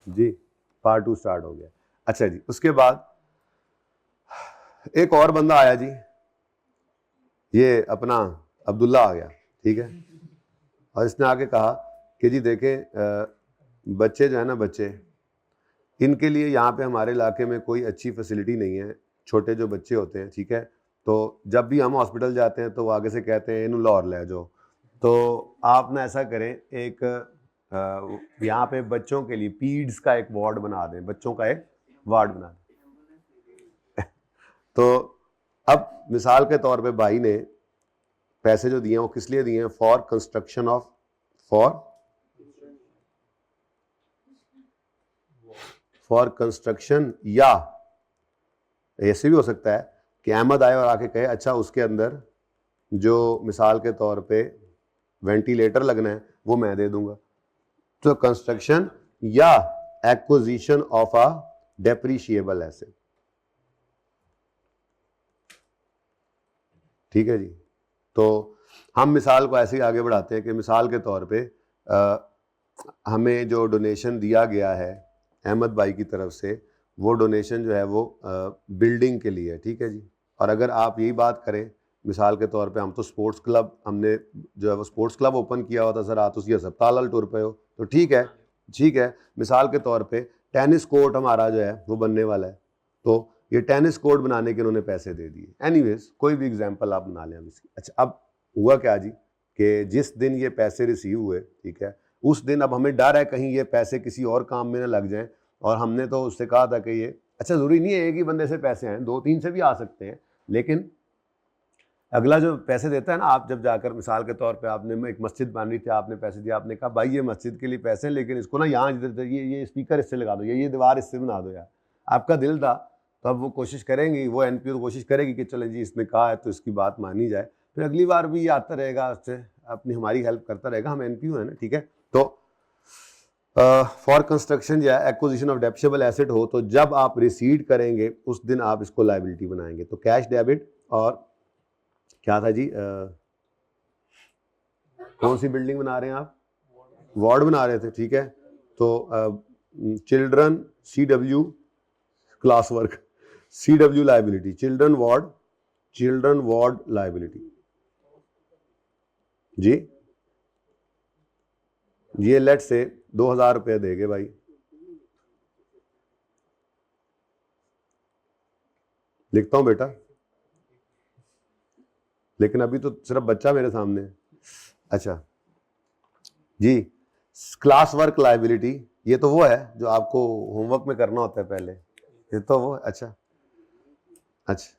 जी, part 2 start हो गया। अच्छा जी, उसके बाद एक और बंदा आया जी, ये अपना अब्दुल्ला आ गया, ठीक है। और इसने आके कहा कि जी देखें, बच्चे जो है ना, बच्चे, इनके लिए यहाँ पे हमारे इलाके में कोई अच्छी फैसिलिटी नहीं है। छोटे जो बच्चे होते हैं, ठीक है, तो जब भी हम हॉस्पिटल जाते हैं तो वो आगे से कहते हैं इन्हों लाहौर ले जाओ। तो आप ना ऐसा करें, एक यहाँ पे बच्चों के लिए पीड्स का एक वार्ड बना दें, बच्चों का एक वार्ड बना दें। तो अब मिसाल के तौर पे भाई ने पैसे जो दिए हैं वो किस लिए दिए हैं? For construction of, for construction, या ऐसे भी हो सकता है कि अहमद आए और आके कहे अच्छा उसके अंदर जो मिसाल के तौर पे वेंटिलेटर लगना है वो मैं दे दूंगा। तो कंस्ट्रक्शन या acquisition of a depreciable asset, ठीक है जी। तो हम मिसाल को ऐसे ही आगे बढ़ाते हैं कि मिसाल के तौर पे हमें जो डोनेशन दिया गया है अहमद भाई की तरफ से, वो डोनेशन जो है वो बिल्डिंग के लिए है, ठीक है जी। और अगर आप यही बात करें, मिसाल के तौर पे हम तो स्पोर्ट्स क्लब, हमने जो है वो स्पोर्ट्स क्लब ओपन किया हुआ था सर, आप उसकी अस्पताल वाले टूर पे हो, तो ठीक है, ठीक है। मिसाल के तौर पे टेनिस कोर्ट हमारा जो है वो बनने वाला है, तो ये टेनिस कोर्ट बनाने के उन्होंने पैसे दे दिए। एनीवेज कोई भी एग्जांपल आप बना लें अब इसकी। अच्छा, अब हुआ क्या जी कि जिस दिन ये पैसे रिसीव हुए, ठीक है, उस दिन अब हमें डर है कहीं ये पैसे किसी और काम में ना लग जाएं। और हमने तो उससे कहा था कि ये, अच्छा ज़रूरी नहीं है एक ही बंदे से पैसे आए, 2-3 से भी आ सकते हैं, लेकिन अगला जो पैसे देता है ना, आप जब जाकर मिसाल के तौर पे आपने एक मस्जिद बन रही थी, आपने पैसे दिए, आपने कहा भाई ये मस्जिद के लिए पैसे हैं, लेकिन इसको ना यहाँ इधर ये स्पीकर इससे लगा दो, या ये दीवार इससे बना दो यार, आपका दिल था। तो अब वो कोशिश करेंगी, वो एनपीओ तो कोशिश करेगी कि चले जी इसने कहा है तो इसकी बात मानी जाए, फिर अगली बार भी ये आता रहेगा, उससे अपनी हमारी हेल्प करता रहेगा, हम एनपीओ है ना, ठीक है। तो फॉर कंस्ट्रक्शन या एक्विजिशन ऑफ डेप्रिशिएबल एसेट हो, तो जब आप रिसीड करेंगे उस दिन आप इसको लायबिलिटी बनाएंगे। तो कैश डेबिट, और क्या था जी, कौन सी बिल्डिंग बना रहे हैं आप? वार्ड बना रहे थे, ठीक है। तो children CW class work, CW liability, children ward liability जी। ये लेट से 2000 रुपये देंगे भाई, लिखता हूं बेटा, लेकिन अभी तो सिर्फ बच्चा मेरे सामने है। अच्छा जी, क्लास वर्क लाइबिलिटी, ये तो वो है जो आपको होमवर्क में करना होता है पहले, ये तो वो। अच्छा अच्छा,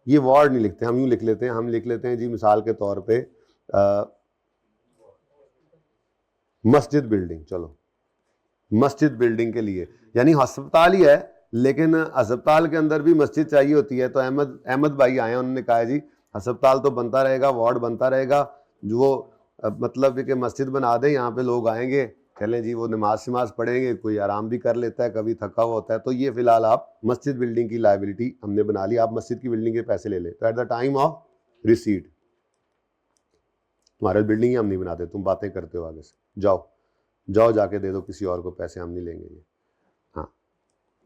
ये वार्ड नहीं लिखते, हम यूं लिख लेते हैं, हम लिख लेते हैं जी मिसाल के तौर पे मस्जिद बिल्डिंग। चलो, मस्जिद बिल्डिंग के लिए, यानी अस्पताल ही है लेकिन अस्पताल के अंदर भी मस्जिद चाहिए होती है। तो अहमद भाई आए, उन्होंने कहा जी अस्पताल तो बनता रहेगा, वार्ड बनता रहेगा, जो मतलब कि मस्जिद बना दें, यहाँ पे लोग आएंगे, चलें जी वो नमाज पढ़ेंगे, कोई आराम भी कर लेता है, कभी थका हुआ होता है। तो ये फिलहाल आप मस्जिद बिल्डिंग की लाइबिलिटी हमने बना ली, आप मस्जिद की बिल्डिंग के पैसे ले लें। तो eight the time of receipt, तुम्हारे बिल्डिंग ही हम नहीं बनाते, तुम बातें करते हो आगे से, जाओ जाओ जाके दे दो किसी और को पैसे, हम नहीं लेंगे ये, हाँ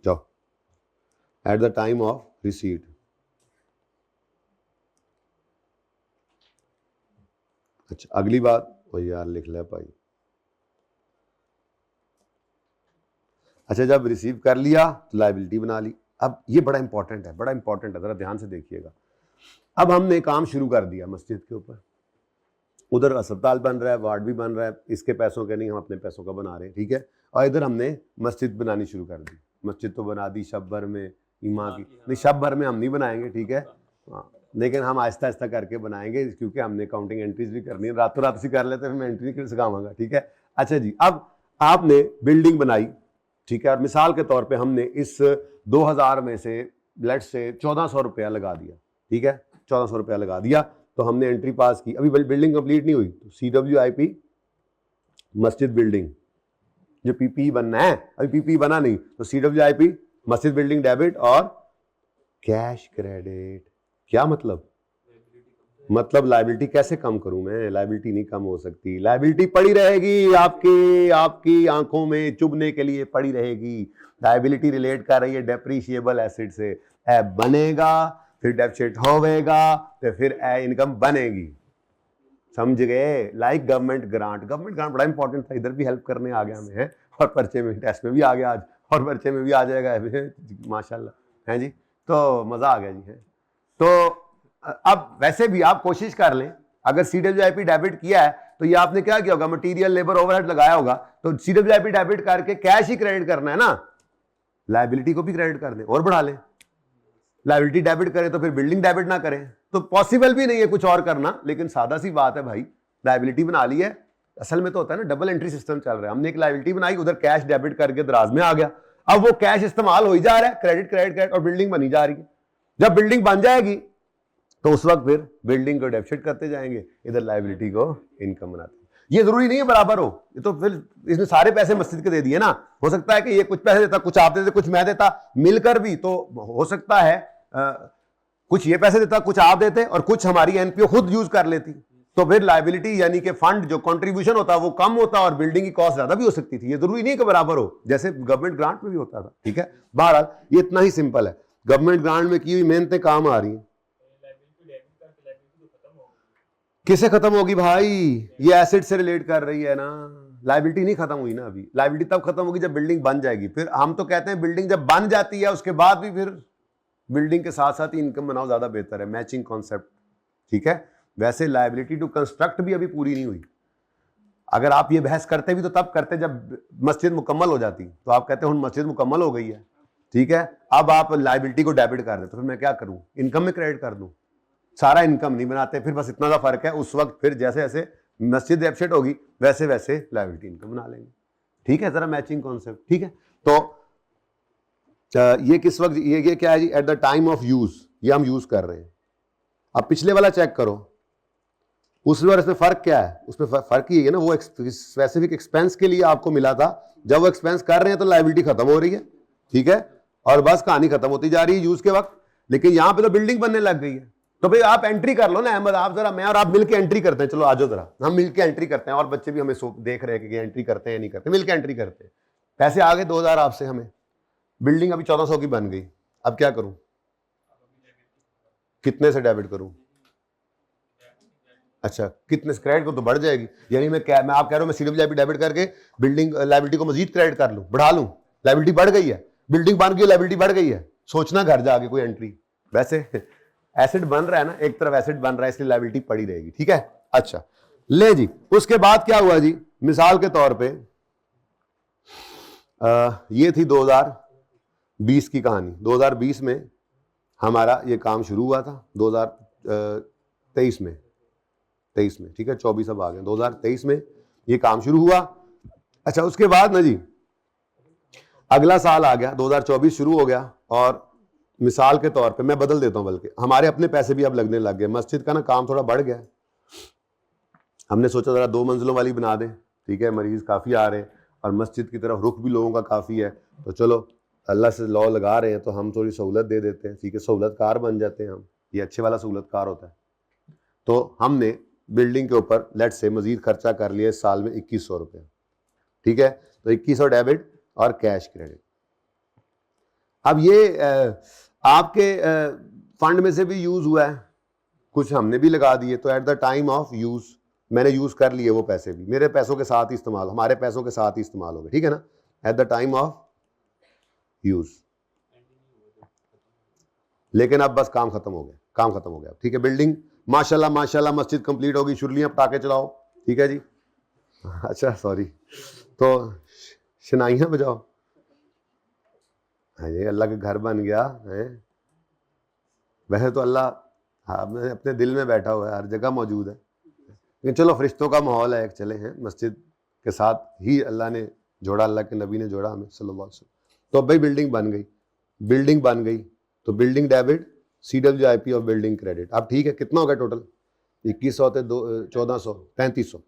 जाओ, eight the time of receipt. अच्छा, अगली बात, ओ यार लिख ले भाई। अच्छा, जब रिसीव कर लिया तो लाइबिलिटी बना ली। अब ये बड़ा इंपॉर्टेंट है, बड़ा इंपॉर्टेंट है, जरा ध्यान से देखिएगा। अब हमने काम शुरू कर दिया मस्जिद के ऊपर, उधर अस्पताल बन रहा है, वार्ड भी बन रहा है, इसके पैसों के नहीं, हम अपने पैसों का बना रहे हैं, ठीक है। और इधर हमने मस्जिद बनानी शुरू कर दी, मस्जिद तो बना दी शब भर में, ईमा की नहीं, शब भर में हम नहीं बनाएंगे, ठीक है, हाँ, लेकिन हम आहिस्ता आहिस्ता करके बनाएंगे, क्योंकि हमने काउंटिंग एंट्रीज भी करनी है, रातों रात से कर लेते हैं, मैं एंट्री नहीं सिखाऊंगा, ठीक है। अच्छा जी, अब आपने बिल्डिंग बनाई, ठीक है, और मिसाल के तौर पे हमने इस 2000 में से लेट से 1400 रुपया लगा दिया, ठीक है, 1400 रुपया लगा दिया, तो हमने एंट्री पास की। अभी बिल्डिंग कंप्लीट नहीं हुई, तो CWIP मस्जिद बिल्डिंग, जो PPE बनना है, अभी PPE बना नहीं, तो CWIP मस्जिद बिल्डिंग डेबिट और कैश क्रेडिट। क्या मतलब? मतलब लायबिलिटी कैसे कम करूं मैं? लायबिलिटी नहीं कम हो सकती, लायबिलिटी पड़ी रहेगी, आपकी आपकी आंखों में चुभने के लिए पड़ी रहेगी। लायबिलिटी रिलेट कर रही है डेप्रिशिएबल एसेट से। ए बनेगा, फिर डेफिसिट होवेगा, तो फिर ए इनकम बनेगी। समझ गए? लाइक गवर्नमेंट ग्रांट बड़ा इंपॉर्टेंट था, इधर भी हेल्प करने आ गया हमें, है? और पर्चे में, टेस्ट में भी आ गया आज, और पर्चे में भी आ जाएगा माशाल्लाह, है जी। तो मजा आ गया जी, है। तो अब वैसे भी आप कोशिश कर लें, अगर CWIP डेबिट किया है तो ये आपने क्या किया होगा, मटेरियल लेबर ओवरहेड लगाया होगा, तो CWIP डेबिट करके कैश ही क्रेडिट करना है ना, लायबिलिटी को भी क्रेडिट कर दें और बढ़ा लें। लायबिलिटी डेबिट करें तो फिर बिल्डिंग डेबिट ना करें, तो पॉसिबल भी नहीं है कुछ और करना, लेकिन सादा सी बात है भाई, लायबिलिटी बना ली है। असल में तो होता है ना, डबल एंट्री सिस्टम चल रहा है, हमने एक लायबिलिटी बनाई, उधर कैश डेबिट करके दराज में आ गया, अब वो कैश इस्तेमाल हो ही जा रहा है, क्रेडिट क्रेडिट क्रेडिट, और बिल्डिंग बनी जा रही है। जब बिल्डिंग बन जाएगी तो उस वक्त फिर बिल्डिंग को डेफिसिट करते जाएंगे, इधर लायबिलिटी को इनकम बनाते हैं। ये जरूरी नहीं है बराबर हो, ये तो फिर इसने सारे पैसे मस्जिद के दे दिए ना, हो सकता है कि ये कुछ पैसे देता, कुछ आप देते, कुछ मैं देता, मिलकर भी तो हो सकता है कुछ ये पैसे देता, कुछ आप देते, और कुछ हमारी एनपीओ खुद यूज कर लेती, तो फिर लायबिलिटी यानी कि फंड जो कंट्रीब्यूशन होता वो कम होता और बिल्डिंग की कॉस्ट ज्यादा भी हो सकती थी। ये जरूरी नहीं कि बराबर हो, जैसे गवर्नमेंट ग्रांट में भी होता था। ठीक है, बहरहाल ये इतना ही सिंपल है, गवर्नमेंट ग्रांट में की हुई मेहनतें काम आ रही हैं। किसे खत्म होगी भाई? ये एसेट से रिलेट कर रही है ना, लायबिलिटी नहीं खत्म हुई ना अभी। लायबिलिटी तब खत्म होगी जब बिल्डिंग बन जाएगी, फिर हम तो कहते हैं बिल्डिंग जब बन जाती है उसके बाद भी फिर बिल्डिंग के साथ साथ ही इनकम बनाओ, ज्यादा बेहतर है, मैचिंग कॉन्सेप्ट। ठीक है, वैसे लायबिलिटी टू कंस्ट्रक्ट भी अभी पूरी नहीं हुई। अगर आप ये बहस करते भी तो तब करते जब मस्जिद मुकम्मल हो जाती, तो आप कहते हैं मस्जिद मुकम्मल हो गई है, ठीक है, अब आप लायबिलिटी को डेबिट कर दे, तो फिर मैं क्या करूं, इनकम में क्रेडिट कर दूं? सारा इनकम नहीं बनाते, फिर बस इतना सा फर्क है, उस वक्त फिर जैसे जैसे मस्जिद डेफिसिट होगी वैसे वैसे लायबिलिटी इनकम बना लेंगे। ठीक है, जरा मैचिंग कॉन्सेप्ट। ठीक है, तो ये किस वक्त, ये क्या है जी, at the time of use, ये हम यूज कर रहे हैं। अब पिछले वाला चेक करो, उसमें और इसमें फर्क क्या है? उसमें फर्क ये है ना, वो स्पेसिफिक एक्सपेंस के लिए आपको मिला था, जब वो एक्सपेंस कर रहे हैं तो लायबिलिटी खत्म हो रही है, ठीक है, और बस कहानी खत्म होती जा रही है यूज के वक्त। लेकिन यहां पे तो बिल्डिंग बनने लग गई है, तो भाई आप एंट्री कर लो ना अहमद, आप जरा, मैं और आप मिलकर एंट्री करते हैं, चलो आ जाओ जरा, हम मिलकर एंट्री करते हैं, और बच्चे भी हमें देख रहे हैं कि एंट्री करते हैं नहीं करते, मिलकर एंट्री करते हैं। पैसे आ गए 2000 आपसे, हमें बिल्डिंग अभी 1400 की बन गई, अब क्या करूं, कितने से डेबिट करूं? अच्छा, कितने से क्रेडिट को तो बढ़ जाएगी, यानी मैं आप कह रहा हूं मैं CWIP डेबिट करके बिल्डिंग लायबिलिटी को मजीद क्रेडिट कर लूं, बढ़ा लूं, लायबिलिटी बढ़ गई है, बिल्डिंग बन गई, लायबिलिटी बढ़ गई है, सोचना घर जाके कोई एंट्री। वैसे एसेट बन रहा है ना, एक तरफ एसेट बन रहा है, इसलिए लायबिलिटी पड़ी रहेगी। ठीक है, अच्छा ले जी, उसके बाद क्या हुआ जी, मिसाल के तौर पे ये थी 2020 की कहानी। 2020 में हमारा ये काम शुरू हुआ था, 2023 में, ठीक है, 24 अब आ गए, 2023 में ये काम शुरू हुआ। अच्छा, उसके बाद ना जी अगला साल आ गया, 2024 शुरू हो गया, और मिसाल के तौर पे मैं बदल देता हूं, बल्कि हमारे अपने पैसे भी अब लगने लग गए, मस्जिद का ना काम थोड़ा बढ़ गया, हमने सोचा जरा 2 मंजिलों वाली बना दें, ठीक है, मरीज काफी आ रहे हैं और मस्जिद की तरफ रुख भी लोगों का काफी है, तो चलो अल्लाह से लॉ लगा रहे हैं तो हम थोड़ी सहूलत दे देते हैं, ठीक है, सहूलतकार बन जाते हैं हम, ये अच्छे वाला सहूलतकार होता है। तो हमने बिल्डिंग के ऊपर लेट से मजीद खर्चा कर लिया इस साल में 2100 रुपये, ठीक है, तो 2100 डेबिट और कैश क्रेडिट। अब ये आपके फंड में से भी यूज हुआ है, कुछ हमने भी लगा दिए, तो eight the time of use मैंने यूज कर लिए वो पैसे भी, मेरे पैसों के साथ ही इस्तेमाल, हमारे पैसों के साथ ही इस्तेमाल हो गए, ठीक है ना, eight the time of use. लेकिन अब बस काम खत्म हो गया, काम खत्म हो गया, ठीक है, बिल्डिंग माशाल्लाह माशाल्लाह मस्जिद कंप्लीट होगी, शुरलियां पटाखे चलाओ, ठीक है जी, अच्छा सॉरी, तो शनाइयां बजाओ, ये अल्लाह के घर बन गया है। वैसे तो अल्लाह अपने दिल में बैठा हुआ है, हर जगह मौजूद है, लेकिन चलो फरिश्तों का माहौल है, एक चले हैं, मस्जिद के साथ ही अल्लाह ने जोड़ा, अल्लाह के नबी ने जोड़ा हमें सल्लल्लाहु अलैहि वसल्लम। तो अब भाई बिल्डिंग बन गई, बिल्डिंग बन गई, तो बिल्डिंग डेबिट, CWIP और बिल्डिंग क्रेडिट। अब ठीक है, कितना हो गया टोटल, 2100 थे, 1400, 3500।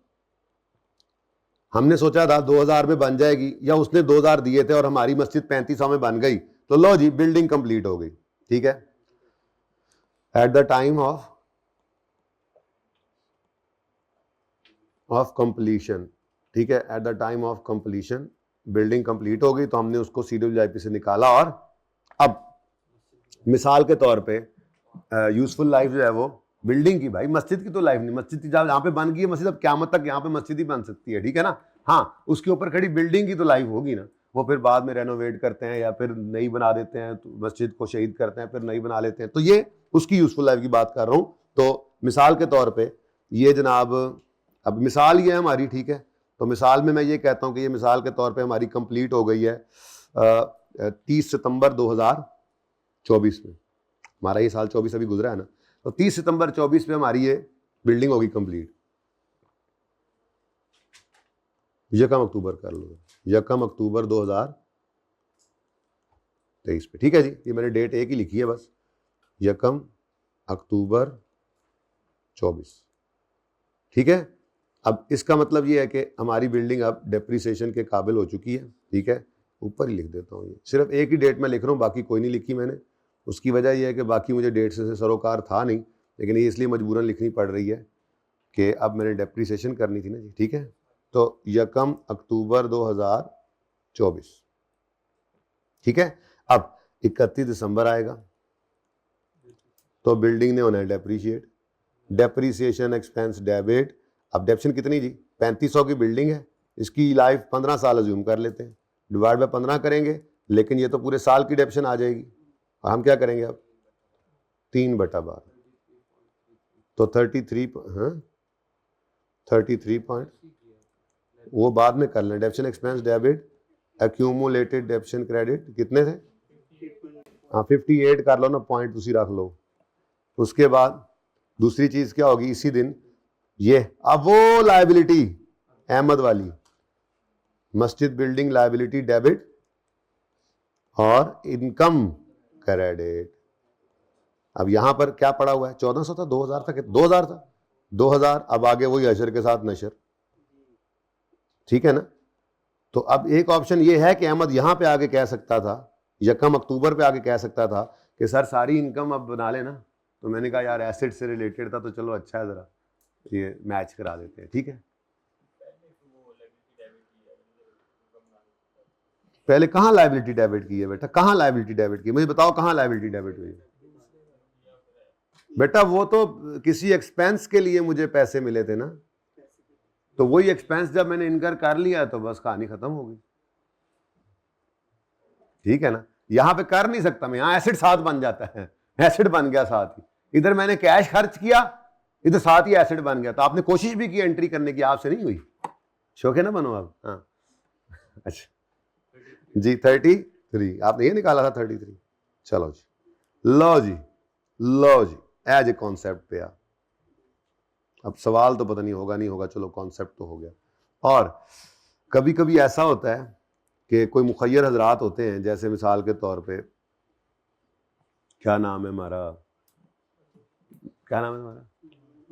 हमने सोचा था 2000 में बन जाएगी, या उसने 2000 दिए थे और हमारी मस्जिद 3500 में बन गई, तो लो जी बिल्डिंग कंप्लीट हो गई, ठीक है, eight the time of of completion, ठीक है, eight the time of completion building complete हो गई तो हमने उसको CWIP से निकाला। और अब मिसाल के तौर पे यूजफुल लाइफ जो है वो बिल्डिंग की, भाई मस्जिद की तो लाइफ नहीं, मस्जिद की जहाँ पे बन गई है मस्जिद, अब क़यामत तक यहाँ पे मस्जिद ही बन सकती है, ठीक है ना। हाँ, उसके ऊपर खड़ी बिल्डिंग की तो लाइफ होगी ना, वो फिर बाद में रेनोवेट करते हैं या फिर नई बना देते हैं, तो मस्जिद को शहीद करते हैं फिर नई बना लेते हैं, तो ये उसकी यूजफुल लाइफ की बात कर रहा हूँ। तो मिसाल के तौर पर ये जनाब, अब मिसाल ये है हमारी, ठीक है, तो मिसाल में मैं ये कहता हूँ कि ये मिसाल के तौर पे हमारी कंप्लीट हो गई है 30 सितंबर 2024 में, हमारा ये साल 24 अभी गुजरा है ना, तो 30 सितंबर 24 में हमारी ये बिल्डिंग होगी कंप्लीट। यकम अक्टूबर कर लो, यकम अक्टूबर 2023 पे, ठीक है जी, ये मैंने डेट एक ही लिखी है बस, यकम अक्टूबर 24, ठीक है। अब इसका मतलब ये है कि हमारी बिल्डिंग अब डेप्रिसिएशन के काबिल हो चुकी है, ठीक है, ऊपर ही लिख देता हूँ, ये सिर्फ एक ही डेट में लिख रहा हूँ, बाकी कोई नहीं लिखी मैंने। उसकी वजह यह है कि बाकी मुझे डेट से सरोकार था नहीं, लेकिन ये इसलिए मजबूरन लिखनी पड़ रही है कि अब मैंने डेप्रिसिएशन करनी थी ना जी, ठीक है। तो यकम अक्टूबर 2024, ठीक है। अब 31 दिसंबर आएगा तो बिल्डिंग ने होना है डेप्रीशिएट, डेप्रीसिएशन एक्सपेंस डेबिट। अब डेप्शन कितनी जी, 3500 की बिल्डिंग है, इसकी लाइफ 15 साल अज्यूम कर लेते हैं, डिवाइड बाय 15 करेंगे, लेकिन ये तो पूरे साल की डेप्शन आ जाएगी, और हम क्या करेंगे अब 3/12, तो 33, हाँ 33 पॉइंट, वो बाद में कर लें। डेप्शन एक्सपेंस डेबिट, एक्यूमुलेटेड डेप्शन क्रेडिट कितने थे, हाँ 58 कर लो ना, पॉइंट उसी रख लो। उसके बाद दूसरी चीज क्या होगी इसी दिन, ये अब वो लायबिलिटी अहमद वाली मस्जिद बिल्डिंग लायबिलिटी डेबिट और इनकम क्रेडिट। अब यहां पर क्या पड़ा हुआ है, 1400 था, 2000 था, 2000 था, 2000, अब आगे वही अशर के साथ नशर, ठीक है ना। तो अब एक ऑप्शन ये है कि अहमद यहां पे आगे कह सकता था, यकम अक्टूबर पे आगे कह सकता था कि सर सारी इनकम अब बना लेना, तो मैंने कहा यार एसेट से रिलेटेड था तो चलो अच्छा है, जरा ये मैच करा देते हैं, ठीक है। पहले कहाँ लायबिलिटी डेबिट की है बेटा, कहाँ लायबिलिटी डेबिट की, मुझे बताओ कहाँ लायबिलिटी डेबिट हुई है बेटा। वो तो किसी एक्सपेंस के लिए मुझे पैसे मिले थे ना, तो वही एक्सपेंस जब मैंने इनकर कर लिया तो बस कहानी खत्म हो गई, ठीक है ना। यहां पे कर नहीं सकता मैं, यहां एसेट साथ बन जाता है, एसेट बन गया साथ ही, इधर मैंने कैश खर्च किया, इधर साथ ही एसेट बन गया। तो आपने कोशिश भी की एंट्री करने की, आपसे नहीं हुई, शौक है ना बनो आप, हाँ अच्छा जी 33 आपने ये निकाला था 33, चलो जी, लो जी, लो जी, एज ए कॉन्सेप्ट पे आ। अब सवाल तो पता नहीं होगा नहीं होगा, चलो कॉन्सेप्ट तो हो गया। और कभी कभी ऐसा होता है कि कोई मुखय्यर हजरात होते हैं, जैसे मिसाल के तौर पे क्या नाम है हमारा, क्या नाम है हमारा,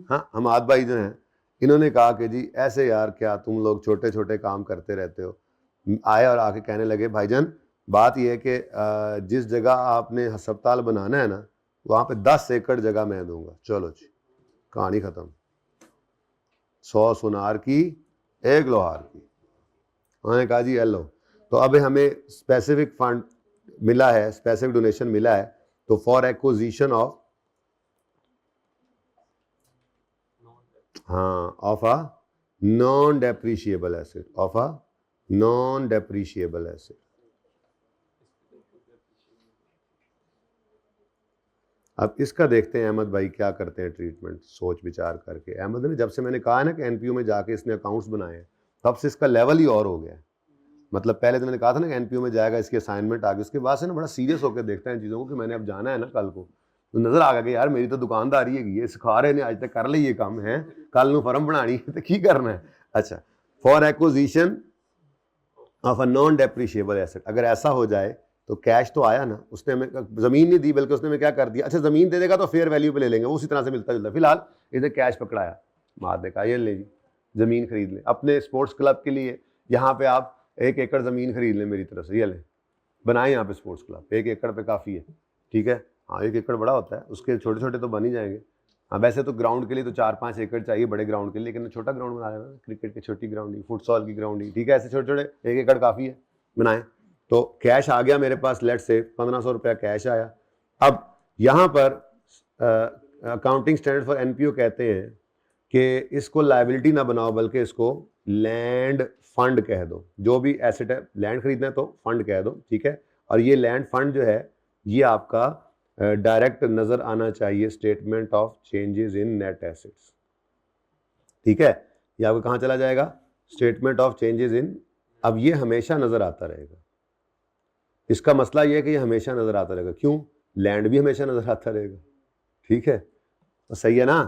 हाँ हमाद भाई जो हैं, इन्होंने कहा कि जी ऐसे यार क्या तुम लोग छोटे छोटे काम करते रहते हो, आए और आके कहने लगे भाईजान बात यह है कि जिस जगह आपने अस्पताल बनाना है ना, वहाँ पे 10 एकड़ जगह मैं दूंगा। चलो जी, कहानी खत्म, 100 सुनार की 1 लोहार की। उन्होंने कहा जी हेलो, तो अब हमें स्पेसिफिक फंड मिला है, स्पेसिफिक डोनेशन मिला है, तो फॉर एक्विजिशन ऑफ, हाँ of a non depreciable asset, of a non depreciable asset. अब इसका देखते हैं अहमद भाई क्या करते हैं ट्रीटमेंट, सोच विचार करके। अहमद ने जब से मैंने कहा है ना कि एनपीओ में जाके इसने अकाउंट्स बनाए हैं, तब से इसका लेवल ही और हो गया है। मतलब पहले तो मैंने कहा था ना कि एनपीओ में जाएगा, इसकी असाइनमेंट आ गई, उसके बाद से ना बड़ा सीरियस होकर देखता है इन चीज़ों को कि मैंने अब जाना है ना कल को, तो नजर आ गया कि यार मेरी तो दुकानदारी है, ये सिखा रहे ने आज तक कर ली ये काम है, कल नू फर्म बनानी है तो की करना है। अच्छा, for acquisition of a non depreciable asset, अगर ऐसा हो जाए तो कैश तो आया ना, उसने हमें जमीन नहीं दी बल्कि उसने हमें क्या कर दिया, अच्छा जमीन दे देगा तो फेयर वैल्यू पे ले लेंगे, उसी तरह से मिलता जुलता। फिलहाल इसने कैश पकड़ाया, मार देखा ये ले जी जमीन खरीद ले अपने स्पोर्ट्स क्लब के लिए, यहाँ पे आप 1 एकड़ जमीन खरीद लें मेरी तरफ से, ये ले बनाए यहाँ पे स्पोर्ट्स क्लब, 1 एकड़ पे काफ़ी है, ठीक है। हाँ 1 एकड़ बड़ा होता है, उसके छोटे छोटे तो बन ही जाएंगे, हाँ वैसे तो ग्राउंड के लिए तो 4-5 एकड़ चाहिए बड़े ग्राउंड के लिए, लेकिन छोटा ग्राउंड बना लेना, क्रिकेट की छोटी ग्राउंड ही, फुटसॉल की ग्राउंड ही, ठीक है, ऐसे छोटे छोटे 1 एकड़ काफ़ी है, बनाएं। तो कैश आ गया मेरे पास, लेट से 1500 रुपया कैश आया। अब यहाँ पर अकाउंटिंग स्टैंडर्ड फॉर एनपीओ कहते हैं कि इसको लायबिलिटी ना बनाओ, बल्कि इसको लैंड फंड कह दो। जो भी एसेट है, लैंड खरीदना है तो फंड कह दो, ठीक है। और ये लैंड फंड जो है ये आपका डायरेक्ट नजर आना चाहिए statement of changes in net assets, ठीक है। ये आपको कहाँ चला जाएगा, स्टेटमेंट ऑफ चेंजेस इन। अब ये हमेशा नजर आता रहेगा, इसका मसला ये है कि ये हमेशा नजर आता रहेगा। क्यों? लैंड भी हमेशा नजर आता रहेगा, ठीक है, तो सही है ना।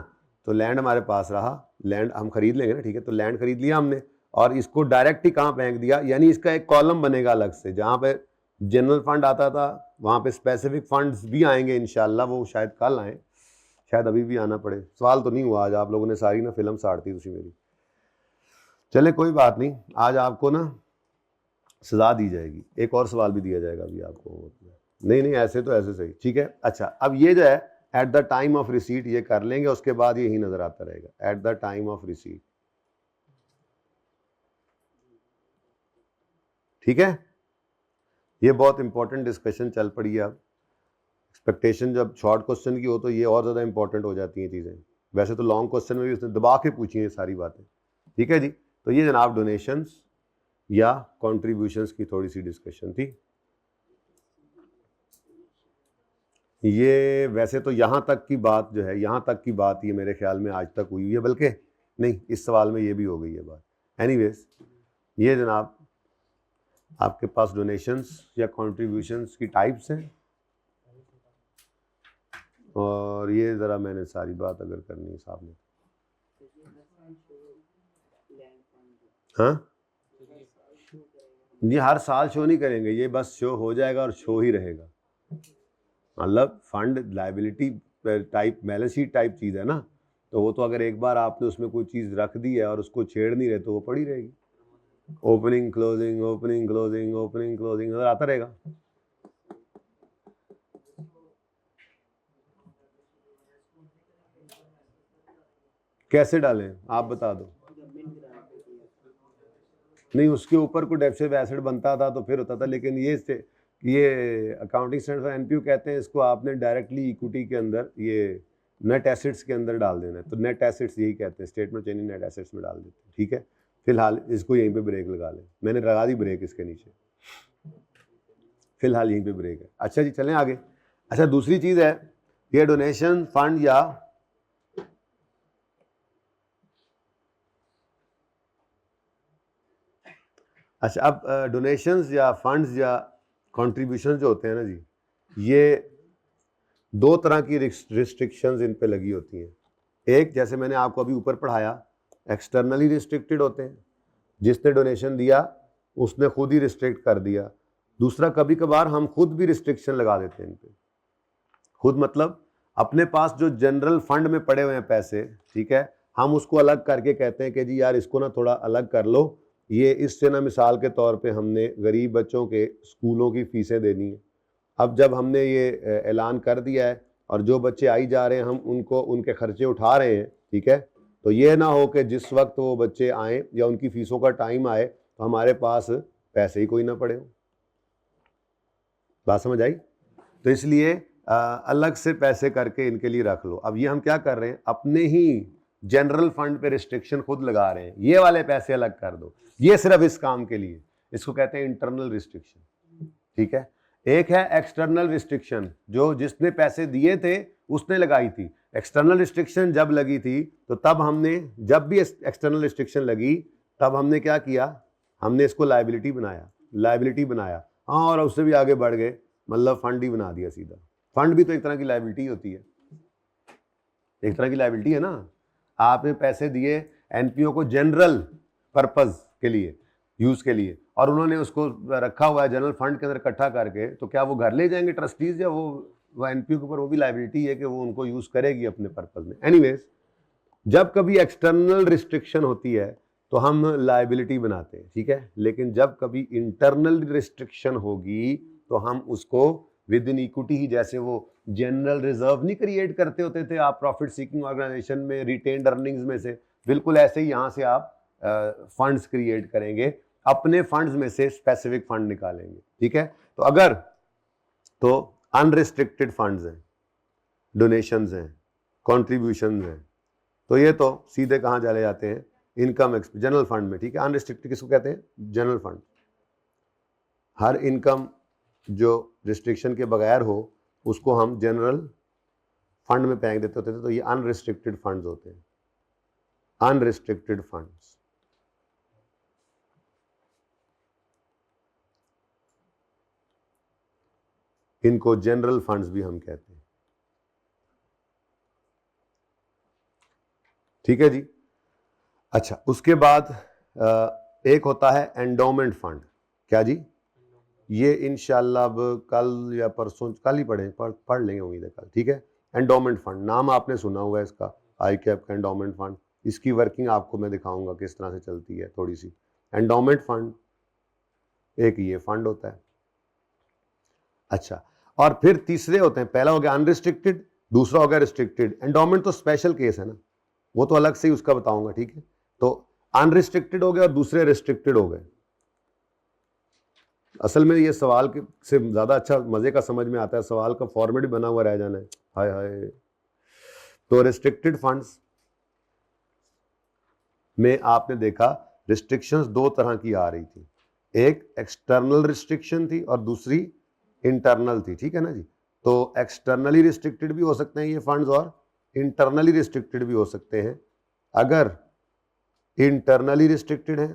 तो लैंड हमारे पास रहा, लैंड हम खरीद लेंगे ना, ठीक है। तो लैंड खरीद लिया हमने और इसको डायरेक्ट ही कहाँ फेंक दिया, यानी इसका एक कॉलम बनेगा अलग से, जहाँ पे जनरल फंड आता था वहाँ पे स्पेसिफिक फंड्स भी आएंगे इंशाल्लाह, वो शायद कल आए, शायद अभी भी आना पड़े। सवाल तो नहीं हुआ आज, आप लोगों ने सारी ना फिल्म साड़ती थी मेरी। चले कोई बात नहीं, आज आपको ना सजा दी जाएगी, एक और सवाल भी दिया जाएगा अभी आपको। नहीं ऐसे तो ऐसे सही, ठीक है। अच्छा, अब ये जो है eight the time of receipt ये कर लेंगे, उसके बाद यही नजर आता रहेगा eight the time of receipt, ठीक है। ये बहुत इंपॉर्टेंट डिस्कशन चल पड़ी है। अब एक्सपेक्टेशन जब शॉर्ट क्वेश्चन की हो तो ये और ज़्यादा इंपॉर्टेंट हो जाती हैं चीज़ें। वैसे तो लॉन्ग क्वेश्चन में भी उसने दबा के पूछी हैं सारी बातें, ठीक है जी। तो ये जनाब डोनेशंस या कॉन्ट्रीब्यूशंस की थोड़ी सी डिस्कशन थी। ये वैसे तो यहाँ तक की बात जो है, यहाँ तक की बात ये मेरे ख्याल में आज तक हुई है, बल्कि नहीं, इस सवाल में ये भी हो गई है बात। एनीवेज, ये जनाब आपके पास डोनेशंस या कॉन्ट्रीब्यूशंस की टाइप्स हैं। और ये ज़रा मैंने सारी बात अगर करनी है साहब ने, हाँ ये हर साल शो नहीं करेंगे, ये बस शो हो जाएगा और शो ही रहेगा। मतलब fund liability type balance sheet type चीज़ है ना, तो वो तो अगर एक बार आपने उसमें कोई चीज़ रख दी है और उसको छेड़ नहीं रहे तो वो पड़ी रहेगी। Opening closing opening closing opening closing नजर आता रहेगा। कैसे डालें आप बता दो। नहीं, उसके ऊपर कोई डेफिसिट एसेट बनता था तो फिर होता था, लेकिन ये अकाउंटिंग स्टैंडर्ड फॉर एनपीओ कहते हैं इसको आपने डायरेक्टली इक्विटी के अंदर, ये नेट एसेट्स के अंदर डाल देना है। तो नेट एसेट्स यही कहते हैं, स्टेटमेंट चेंजिंग नेट एसेट्स में डाल देते हैं, ठीक है। फिलहाल इसको यहीं पे ब्रेक लगा लें, मैंने लगा दी ब्रेक इसके नीचे, फिलहाल यहीं पे ब्रेक है। अच्छा जी, चलें आगे। अच्छा, दूसरी चीज़ है ये डोनेशन फंड या अच्छा, अब डोनेशंस या फंड्स या कंट्रीब्यूशन जो होते हैं ना जी, ये दो तरह की रिस्ट्रिक्शंस इन पे लगी होती हैं। एक, जैसे मैंने आपको अभी ऊपर पढ़ाया, एक्सटर्नली रिस्ट्रिक्टेड होते हैं, जिसने डोनेशन दिया उसने खुद ही रिस्ट्रिक्ट कर दिया। दूसरा, कभी कभार हम खुद भी रिस्ट्रिक्शन लगा देते हैं इन पे। खुद मतलब अपने पास जो जनरल फंड में पड़े हुए हैं पैसे, ठीक है, हम उसको अलग करके कहते हैं कि जी यार इसको ना थोड़ा अलग कर लो, ये इससे ना मिसाल के तौर पे हमने गरीब बच्चों के स्कूलों की फीसें देनी है। अब जब हमने ये ऐलान कर दिया है और जो बच्चे आई जा रहे हैं हम उनको उनके खर्चे उठा रहे हैं, ठीक है, तो ये ना हो कि जिस वक्त वो बच्चे आएँ या उनकी फीसों का टाइम आए तो हमारे पास पैसे ही कोई ना पड़े हो। बात समझ आई? तो इसलिए अलग से पैसे करके इनके लिए रख लो। अब ये हम क्या कर रहे हैं, अपने ही जनरल फंड पे रिस्ट्रिक्शन खुद लगा रहे हैं, ये वाले पैसे अलग कर दो, ये सिर्फ इस काम के लिए, इसको कहते हैं इंटरनल रिस्ट्रिक्शन, ठीक है। एक है एक्सटर्नल रिस्ट्रिक्शन, जो जिसने पैसे दिए थे उसने लगाई थी। एक्सटर्नल रिस्ट्रिक्शन जब लगी थी तो तब हमने, जब भी एक्सटर्नल रिस्ट्रिक्शन लगी तब हमने क्या किया, हमने इसको लायबिलिटी बनाया, हाँ, और उससे भी आगे बढ़ गए, मतलब फंड ही बना दिया सीधा। फंड भी तो एक तरह की लायबिलिटी होती है, एक तरह की लायबिलिटी है ना। आपने पैसे दिए एनपीओ को जनरल पर्पस के लिए, यूज के लिए, और उन्होंने उसको रखा हुआ है जनरल फंड के अंदर इकट्ठा करके, तो क्या वो घर ले जाएंगे ट्रस्टीज, या वो एनपीओ के ऊपर वो भी लायबिलिटी है कि वो उनको यूज करेगी अपने पर्पस में। एनीवेज, जब कभी एक्सटर्नल रिस्ट्रिक्शन होती है तो हम लायबिलिटी बनाते हैं, ठीक है, लेकिन जब कभी इंटरनल रिस्ट्रिक्शन होगी तो हम उसको विद इन इक्विटी ही, जैसे वो जनरल रिजर्व नहीं क्रिएट करते होते थे आप प्रॉफिट सीकिंग ऑर्गेनाइजेशन में रिटेन्ड अर्निंग्स में से, बिल्कुल ऐसे ही यहाँ से आप फंड्स क्रिएट करेंगे, अपने फंड्स में से स्पेसिफिक फंड निकालेंगे, ठीक है। तो अगर तो अनरिस्ट्रिक्टेड फंड्स हैं, डोनेशंस हैं, कॉन्ट्रीब्यूशन हैं, तो ये तो सीधे कहाँ चले जाते हैं, इनकम जनरल फंड में, ठीक है। अनरिस्ट्रिक्टेड किसको कहते हैं, जनरल फंड। हर इनकम जो रिस्ट्रिक्शन के बगैर हो उसको हम जनरल फंड में फेंक देते होते थे, तो ये अनरिस्ट्रिक्टेड फंड्स होते हैं, अनरिस्ट्रिक्टेड फंड्स। इनको जनरल फंड्स भी हम कहते हैं, ठीक है जी। अच्छा, उसके बाद एक होता है एंडोमेंट फंड। क्या जी, ये इंशाल्लाह अब कल या परसों, कल ही पढ़ लेंगे उम्मीद है कल, ठीक है। एंडोमेंट फंड नाम आपने सुना हुआ है इसका, आई कैप का एंडोमेंट फंड। इसकी वर्किंग आपको मैं दिखाऊंगा किस तरह से चलती है थोड़ी सी। एंडोमेंट फंड एक ये फंड होता है। अच्छा, और फिर तीसरे होते हैं, पहला हो गया अनरिस्ट्रिक्टेड, दूसरा हो गया रिस्ट्रिक्टेड। एंडोमेंट तो स्पेशल केस है ना, वो तो अलग से ही उसका बताऊंगा, ठीक है। तो अनरिस्ट्रिक्टेड हो गया और दूसरे रिस्ट्रिक्टेड हो गए। असल में ये सवाल से ज्यादा अच्छा मजे का समझ में आता है, सवाल का फॉर्मेट बना हुआ रह जाना है, हाय हाय। तो रिस्ट्रिक्टेड फंड्स में आपने देखा रिस्ट्रिक्शंस दो तरह की आ रही थी, एक एक्सटर्नल रिस्ट्रिक्शन थी और दूसरी इंटरनल थी, ठीक है ना जी। तो एक्सटर्नली रिस्ट्रिक्टेड भी हो सकते हैं ये फंड्स और इंटरनली रिस्ट्रिक्टेड भी हो सकते हैं। अगर इंटरनली रिस्ट्रिक्टेड है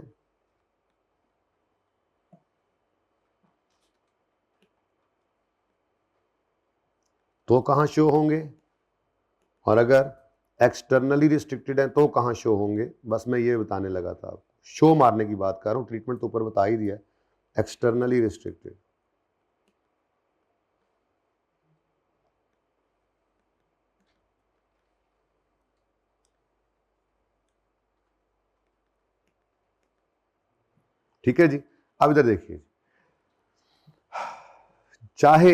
तो कहां शो होंगे, और अगर एक्सटर्नली रिस्ट्रिक्टेड है तो कहां शो होंगे। बस मैं ये बताने लगा था आपको, शो मारने की बात कर रहा हूं, ट्रीटमेंट तो ऊपर बता ही दिया। एक्सटर्नली रिस्ट्रिक्टेड, ठीक है जी। अब इधर देखिए, चाहे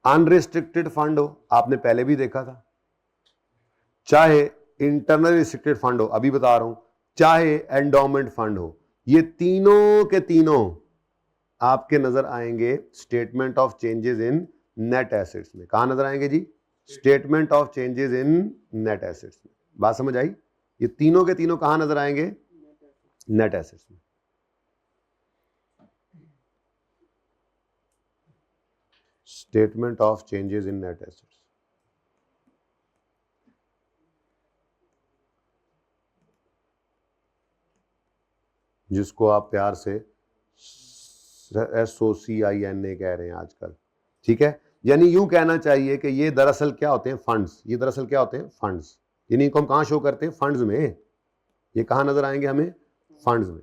अनरिस्ट्रिक्टेड फंड हो, आपने पहले भी देखा था, चाहे इंटरनल रिस्ट्रिक्टेड फंड हो, अभी बता रहा हूं, चाहे एंडोमेंट फंड हो, ये तीनों के तीनों आपके नजर आएंगे statement of changes in net assets में। कहां नजर आएंगे जी, statement of changes in net assets में। बात समझ आई, ये तीनों के तीनों कहां नजर आएंगे, नेट एसेट्स में। Statement of changes in net assets, जिसको आप प्यार से SOCINA कह रहे हैं आजकल, ठीक है। यानी यूं कहना चाहिए कि ये दरअसल क्या होते हैं, फंड्स। ये दरअसल क्या होते हैं, फंड्स। यानी इनको हम कहां शो करते हैं, फंड्स में। ये कहां नजर आएंगे हमें, फंड्स में।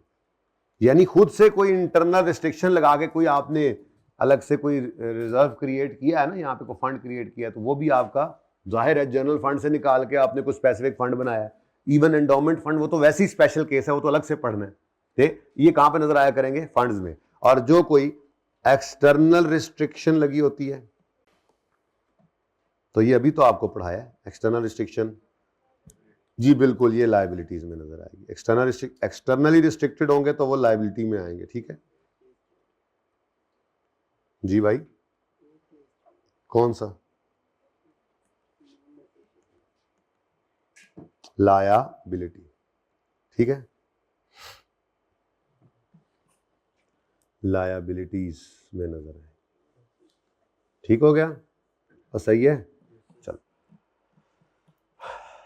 यानी खुद से कोई इंटरनल रिस्ट्रिक्शन लगा के कोई आपने अलग से कोई रिजर्व क्रिएट किया है ना, यहाँ पे कोई फंड क्रिएट किया है, तो वो भी आपका जाहिर है जनरल फंड से निकाल के आपने कोई स्पेसिफिक फंड बनाया है। इवन एंडोमेंट फंड वो तो वैसे ही स्पेशल केस है, वो तो अलग से पढ़ना है। ये कहां पे नजर आया करेंगे, फंड्स में। और जो कोई एक्सटर्नल रिस्ट्रिक्शन लगी होती है, तो ये अभी तो आपको पढ़ाया है एक्सटर्नल रिस्ट्रिक्शन, जी बिल्कुल, ये लायबिलिटीज में नजर आएगी। एक्सटर्नली रिस्ट्रिक्टेड होंगे तो वो लायबिलिटी में आएंगे, ठीक है जी भाई। कौन सा, लायबिलिटी, ठीक है, लायबिलिटीज में नजर आए, ठीक हो गया और सही है। चलो,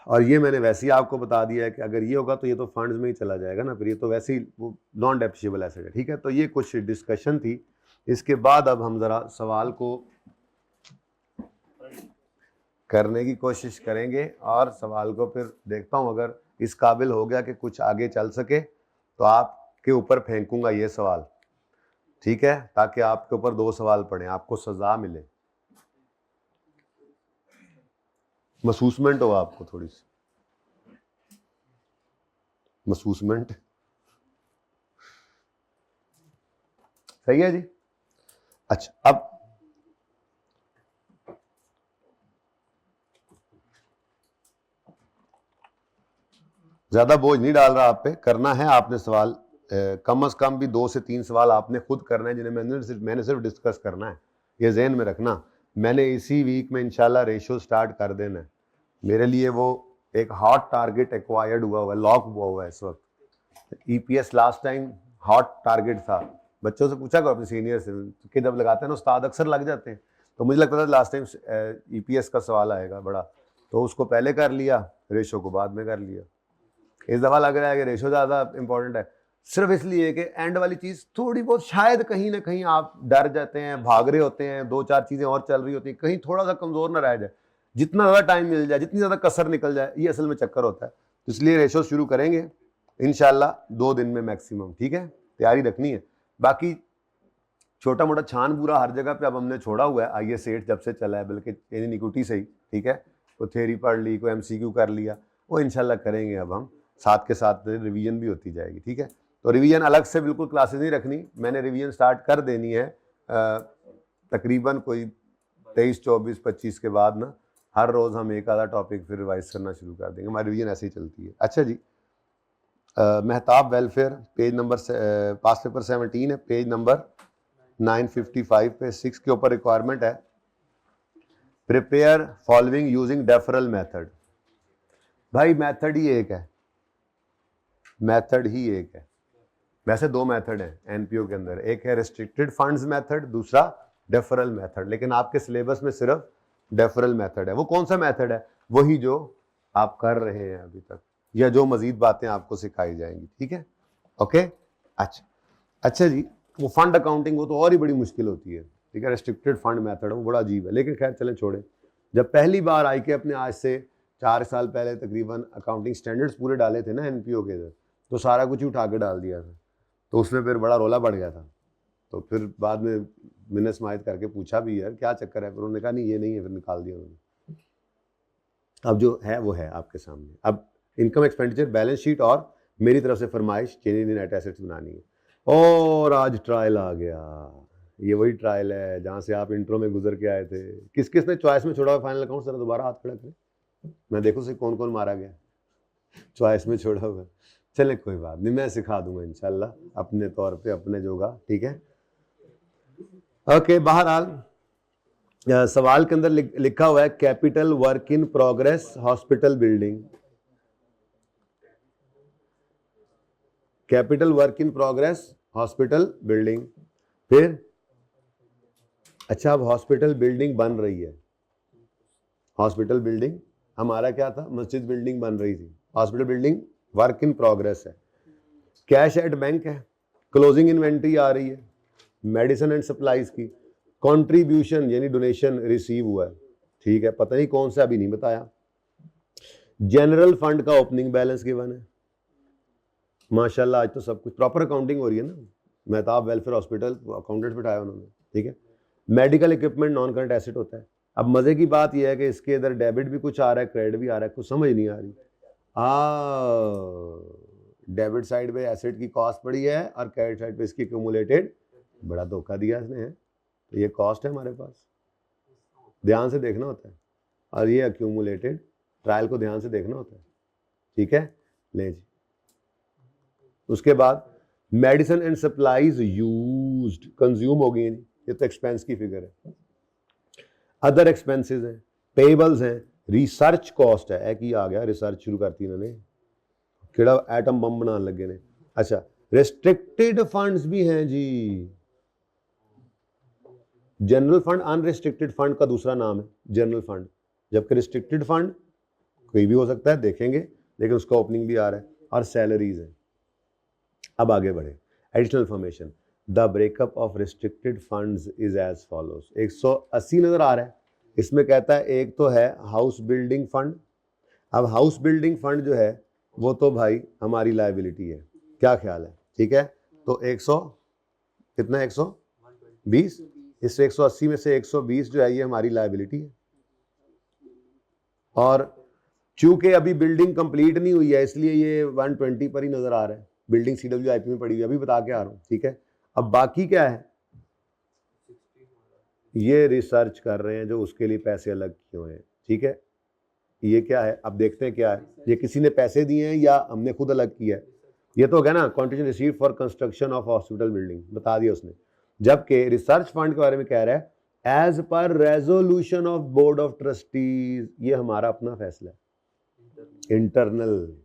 और ये मैंने वैसे ही आपको बता दिया है कि अगर ये होगा तो ये तो फंड्स में ही चला जाएगा ना, फिर ये तो वैसे ही वो नॉन डेप्रिशिएबल एसेट है, ठीक है। तो ये कुछ डिस्कशन थी। इसके बाद अब हम जरा सवाल को करने की कोशिश करेंगे और सवाल को फिर देखता हूं, अगर इस काबिल हो गया कि कुछ आगे चल सके तो आपके ऊपर फेंकूंगा ये सवाल, ठीक है, ताकि आपके ऊपर 2 सवाल पड़े, आपको सजा मिले, महसूसमेंट हो आपको, थोड़ी सी महसूसमेंट, सही है जी। अच्छा, अब ज्यादा बोझ नहीं डाल रहा आप पे, करना है आपने सवाल, कम से कम भी 2 से 3 सवाल आपने खुद करना है, जिन्हें मैंने सिर्फ डिस्कस करना है। ये जहन में रखना, मैंने इसी वीक में इंशाल्लाह रेशो स्टार्ट कर देना है। मेरे लिए वो एक हॉट टारगेट एक्वायर्ड हुआ है, लॉक हुआ है इस वक्त। EPS last time hot target था, बच्चों से पूछा करो अपने सीनियर से कि जब लगाते हैं ना उस्ताद अक्सर लग जाते हैं, तो मुझे लगता था लास्ट टाइम ईपीएस का सवाल आएगा बड़ा, तो उसको पहले कर लिया, रेशो को बाद में कर लिया। इस दफ़ा लग रहा है कि रेशो ज़्यादा इंपॉर्टेंट है, सिर्फ इसलिए कि एंड वाली चीज़ थोड़ी बहुत शायद कहीं ना कहीं आप डर जाते हैं, भाग रहे होते हैं, 2-4 चीज़ें और चल रही होती हैं, कहीं थोड़ा सा कमज़ोर ना रह जाए, जितना ज़्यादा टाइम मिल जाए, जितनी ज़्यादा कसर निकल जाए, ये असल में चक्कर होता है। तो इसलिए रेशो शुरू करेंगे इंशाल्लाह 2 दिन में मैक्सिमम, ठीक है, तैयारी रखनी है। बाकी छोटा मोटा छान पूरा हर जगह पे अब हमने छोड़ा हुआ है, IS 8 जब से चला है, बल्कि निकुटी से ही, ठीक है, कोई थ्योरी पढ़ ली, कोई MCQ कर लिया, वो इंशाल्लाह करेंगे अब हम, साथ के साथ रिवीजन भी होती जाएगी, ठीक है। तो रिवीजन अलग से बिल्कुल क्लासेस नहीं रखनी, मैंने रिवीजन स्टार्ट कर देनी है तकरीबन कोई 23, 24, 25 के बाद ना, हर रोज़ हम एक आधा टॉपिक फिर रिवाइज करना शुरू कर देंगे, हमारी रिवीजन ऐसे ही चलती है। अच्छा जी, मेहताब वेलफेयर पेज नंबर पास पेपर 17 है, पेज नंबर 955 पे 6 के ऊपर रिक्वायरमेंट है, prepare following using deferral method. भाई मेथड ही एक है, मेथड ही एक है, वैसे 2 मेथड हैं एनपीओ के अंदर, एक है रिस्ट्रिक्टेड फंड्स मेथड, दूसरा डेफरल मेथड, लेकिन आपके सिलेबस में सिर्फ डेफरल मेथड है। वो कौन सा मेथड है? वही जो आप कर रहे हैं अभी तक, या जो मजीद बातें आपको सिखाई जाएंगी, ठीक है, ओके। अच्छा जी, वो फंड अकाउंटिंग वो तो और ही बड़ी मुश्किल होती है, ठीक है, रिस्ट्रिक्टेड फंड मेथड वो बड़ा अजीब है, लेकिन खैर चलें छोड़े। जब पहली बार आई के अपने आज से 4 साल पहले तकरीबन अकाउंटिंग स्टैंडर्ड्स पूरे डाले थे ना एनपीओ के अंदर, तो सारा कुछ ही उठा के डाल दिया था, तो उसमें फिर बड़ा रोला बढ़ गया था। तो फिर बाद में मैंने स्माइल करके पूछा भी यार क्या चक्कर है, फिर उन्होंने कहा नहीं ये नहीं है, फिर निकाल दिया उन्होंने। अब जो है वो है आपके सामने। अब इनकम एक्सपेंडिचर बैलेंस शीट और मेरी तरफ से फरमाइश चेंज इन नेट एसेट्स बनानी है। और आज ट्रायल आ गया, ये वही ट्रायल है जहाँ से आप इंट्रो में गुजर के आए थे। किस किस ने चॉइस में छोड़ा हुआ फाइनल अकाउंट? सर दोबारा हाथ खड़ा करें, मैं देखो से कौन कौन मारा गया चॉइस में छोड़ा हुआ। चले कोई बात नहीं, मैं सिखा दूंगा इंशाल्लाह अपने तौर पे, अपने जोगा, ठीक है, ओके। बहरहाल सवाल के अंदर लिखा हुआ है capital work in progress hospital building, capital work in progress hospital building. फिर अच्छा, अब हॉस्पिटल बिल्डिंग बन रही है, हॉस्पिटल बिल्डिंग, हमारा क्या था, मस्जिद बिल्डिंग बन रही थी, hospital building work in progress है। कैश एट बैंक है, क्लोजिंग इन्वेंट्री आ रही है, मेडिसिन एंड सप्लाईज की, कंट्रीब्यूशन यानी डोनेशन रिसीव हुआ है, ठीक है, पता नहीं कौन सा अभी नहीं बताया। जनरल फंड का ओपनिंग बैलेंस गिवन है, माशाल्लाह आज तो सब कुछ प्रॉपर अकाउंटिंग हो रही है ना, मेहताब वेलफेयर हॉस्पिटल अकाउंटेंट बिठाया उन्होंने, ठीक है। Medical equipment non current asset होता है। अब मजे की बात यह है कि इसके अंदर डेबिट भी कुछ आ रहा है, क्रेडिट भी आ रहा है, कुछ समझ नहीं आ रही। डेबिट साइड पे एसेट की कॉस्ट पड़ी है और क्रेडिट साइड पे इसकी एक्यूमुलेटेड, बड़ा धोखा दिया इसने है, तो ये कॉस्ट है हमारे पास, ध्यान से देखना होता है, और ये एक्यूमुलेटेड ट्रायल को ध्यान से देखना होता है, ठीक है। ले जी, उसके बाद medicine and supplies used consume हो गई, ये तो एक्सपेंस की फिगर है। अदर एक्सपेंसेस हैं, पेबल्स हैं, रिसर्च कॉस्ट है, एक ही आ गया, रिसर्च शुरू करती इन्होंने, केड़ा एटम बम बनाने लगे ने। अच्छा, रिस्ट्रिक्टेड फंड्स भी हैं जी, जनरल फंड अनरिस्ट्रिक्टेड फंड का दूसरा नाम है जनरल फंड, जबकि रिस्ट्रिक्टेड फंड कोई भी हो सकता है, देखेंगे, लेकिन उसका ओपनिंग भी आ रहा है, और सैलरीज है। अब आगे बढ़े, additional information, the breakup of restricted funds is as follows. 180 नजर आ रहा है, इसमें कहता है एक तो है हाउस बिल्डिंग फंड। अब हाउस बिल्डिंग फंड जो है वो तो भाई हमारी लायबिलिटी है, क्या ख्याल है, ठीक है। तो 100 कितना, 120, इस 180 में से 120 जो है ये हमारी लायबिलिटी है, और चूंकि अभी बिल्डिंग कंप्लीट नहीं हुई है इसलिए ये 120 पर ही नजर आ रहा है, बिल्डिंग CWIP में पड़ी हुई है, अभी बता के आ रहा हूँ, ठीक है। अब बाकी क्या है, ये रिसर्च कर रहे हैं जो उसके लिए पैसे अलग किए हुए हैं, ठीक है। ये क्या है, अब देखते हैं क्या है, ये किसी ने पैसे दिए हैं या हमने खुद अलग किया है। ये तो हो गया ना, contribution received for construction of hospital building, बता दिया उसने। जबकि रिसर्च फंड के बारे में कह रहा है एज पर resolution of board of trustees, ये हमारा अपना फैसला है, internal.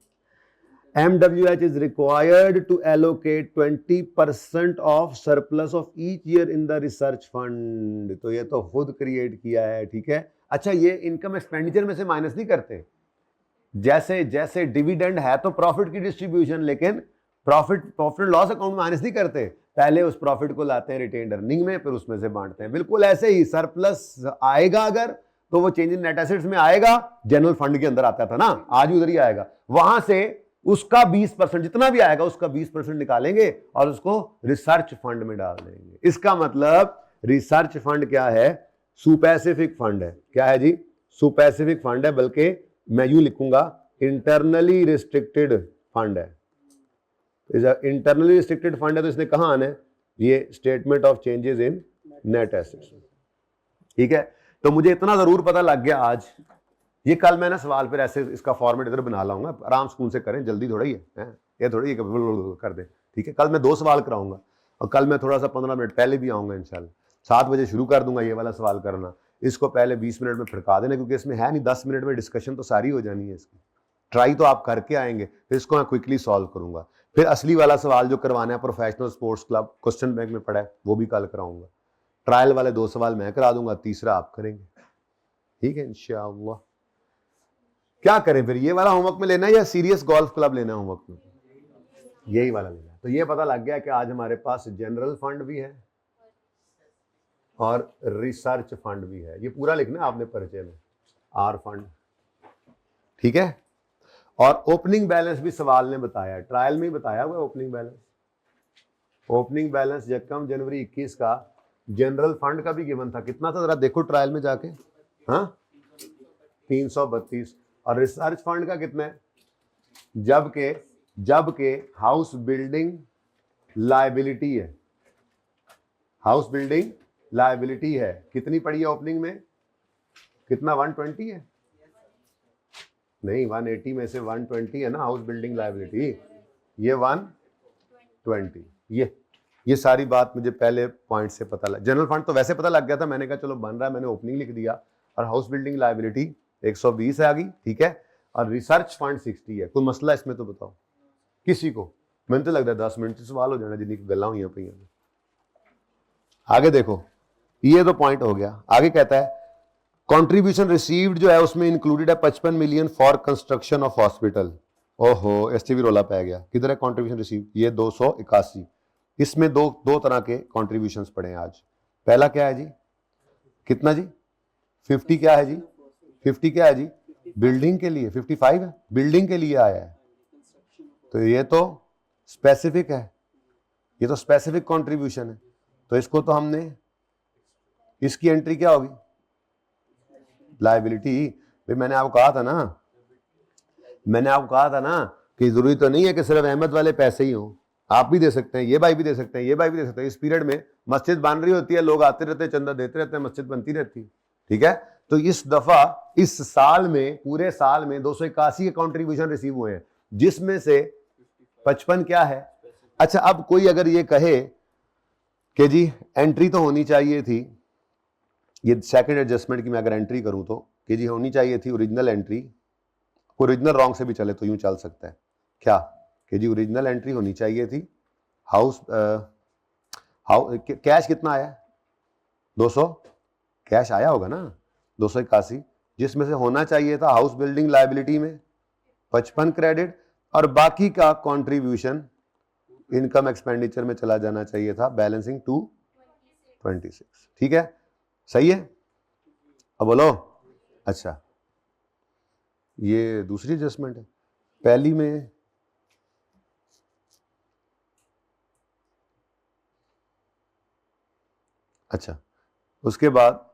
MWH is required to allocate 20% of surplus of each year in the research fund। तो ये तो खुद क्रिएट किया है, ठीक है। अच्छा, ये इनकम एक्सपेंडिचर में से माइनस नहीं करते, जैसे जैसे डिविडेंड है तो प्रॉफिट की डिस्ट्रीब्यूशन, लेकिन profit and loss account minus नहीं करते, पहले उस प्रॉफिट को लाते हैं रिटेन्ड अर्निंग में, फिर उसमें से बांटते हैं। बिल्कुल ऐसे ही सरप्लस आएगा अगर, तो वो चेंज इन नेट एसेट्स में आएगा, जनरल फंड के अंदर आता था ना, आज उधर ही आएगा, वहां से उसका 20% जितना भी आएगा उसका 20% निकालेंगे और उसको रिसर्च फंड में डाल देंगे। इसका मतलब रिसर्च फंड क्या है, सुपैसिफिक फंड है। क्या है जी, सुपैसिफिक फंड है, बल्कि मैं यूं लिखूंगा इंटरनली रिस्ट्रिक्टेड फंड है। इंटरनली रिस्ट्रिक्टेड फंड है तो इसने कहां आना है, ये statement of changes in net assets, ठीक है। तो मुझे इतना जरूर पता लग गया आज, ये कल मैं ना सवाल फिर ऐसे इसका फॉर्मेट इधर बना लाऊंगा, आराम स्कूल से करें, जल्दी थोड़ा ही है, ये थोड़ी कर दे, ठीक है। कल मैं 2 सवाल कराऊंगा और कल मैं थोड़ा सा 15 मिनट पहले भी आऊंगा इंशाल्लाह, 7 बजे शुरू कर दूंगा ये वाला सवाल करना। इसको पहले 20 मिनट में फिड़का देना, क्योंकि इसमें है नहीं, 10 मिनट में डिस्कशन तो सारी हो जानी है इसकी, ट्राई तो आप करके आएंगे, फिर इसको मैं क्विकली सॉल्व करूंगा। फिर असली वाला सवाल जो करवाना है professional sports club question bank में पड़ा है, वो भी कल कराऊंगा। ट्रायल वाले 2 सवाल मैं करा दूंगा, तीसरा आप करेंगे, ठीक है इंशाअल्लाह। क्या करें फिर, ये वाला होमवर्क में लेना है या सीरियस गोल्फ क्लब लेना है होमवर्क में? यही वाला लेना है। तो ये पता लग गया कि आज हमारे पास जनरल फंड भी है और रिसर्च फंड भी है। ये पूरा लिखना है आपने परिचय में, आर फंड, ठीक है। और ओपनिंग बैलेंस भी सवाल ने बताया, ट्रायल में ही बताया हुआ ओपनिंग बैलेंस। ओपनिंग बैलेंस यकम जनवरी 21 का जनरल फंड का भी गिवन था, कितना था जरा देखो ट्रायल में जाके, हाँ 332। और रिसर्च फंड का कितना है, जबकि हाउस बिल्डिंग लायबिलिटी है, हाउस बिल्डिंग लायबिलिटी है, कितनी पड़ी है ओपनिंग में, कितना 120 है, नहीं 180 में से 120 है ना हाउस बिल्डिंग लायबिलिटी, ये 120। ये सारी बात मुझे पहले पॉइंट से पता लग, जनरल फंड तो वैसे पता लग गया था, मैंने कहा चलो बन रहा है, मैंने ओपनिंग लिख दिया। और हाउस बिल्डिंग लायबिलिटी 120 है आ गई, ठीक है। और रिसर्च फंड 60 है। कोई मसला इसमें तो बताओ किसी को, मैंने तो लगता है 10 मिनट से सवाल हो जाना जिन्नी गल्ला हुई पे। आगे देखो, ये तो पॉइंट हो गया। आगे कहता है कंट्रीब्यूशन रिसीव्ड जो है उसमें इंक्लूडेड है 55 million for construction of hospital. ओहो, ऐसे भी रोला पै गया, किधर है कंट्रीब्यूशन रिसीव्ड, ये 281। इसमें दो तरह के कॉन्ट्रीब्यूशंस पड़े हैं आज। पहला क्या है जी, कितना जी 50, क्या है जी 50, क्या है जी बिल्डिंग के लिए, 55 है बिल्डिंग के लिए आया है, तो ये तो स्पेसिफिक है, ये तो स्पेसिफिक कंट्रीब्यूशन है। तो इसको तो हमने, इसकी एंट्री क्या होगी, लायबिलिटी। भाई मैंने आपको कहा था ना कि जरूरी तो नहीं है कि सिर्फ अहमद वाले पैसे ही हों, आप भी दे सकते हैं, ये भाई भी दे सकते हैं, ये भाई भी दे सकते हैं। इस पीरियड में मस्जिद बन रही होती है, लोग आते रहते हैं, चंदा देते रहते हैं, मस्जिद बनती रहती है, ठीक है। तो इस दफा इस साल में, पूरे साल में 281 के कॉन्ट्रीब्यूशन रिसीव हुए हैं, जिसमें से 55 क्या है। अच्छा, अब कोई अगर ये कहे कि जी एंट्री तो होनी चाहिए थी, ये सेकंड एडजस्टमेंट की मैं अगर एंट्री करूं तो कि जी होनी चाहिए थी ओरिजिनल एंट्री, ओरिजिनल रॉन्ग से भी चले तो यूं चल सकता है क्या कि जी ओरिजिनल एंट्री होनी चाहिए थी। हाउस कैश कितना आया, 200 कैश आया होगा ना, 281, जिसमें से होना चाहिए था हाउस बिल्डिंग लायबिलिटी में 55 क्रेडिट, और बाकी का कंट्रीब्यूशन इनकम एक्सपेंडिचर में चला जाना चाहिए था, बैलेंसिंग 226, ठीक है, सही है। अब बोलो, अच्छा ये दूसरी एडजस्टमेंट है, पहली में अच्छा, उसके बाद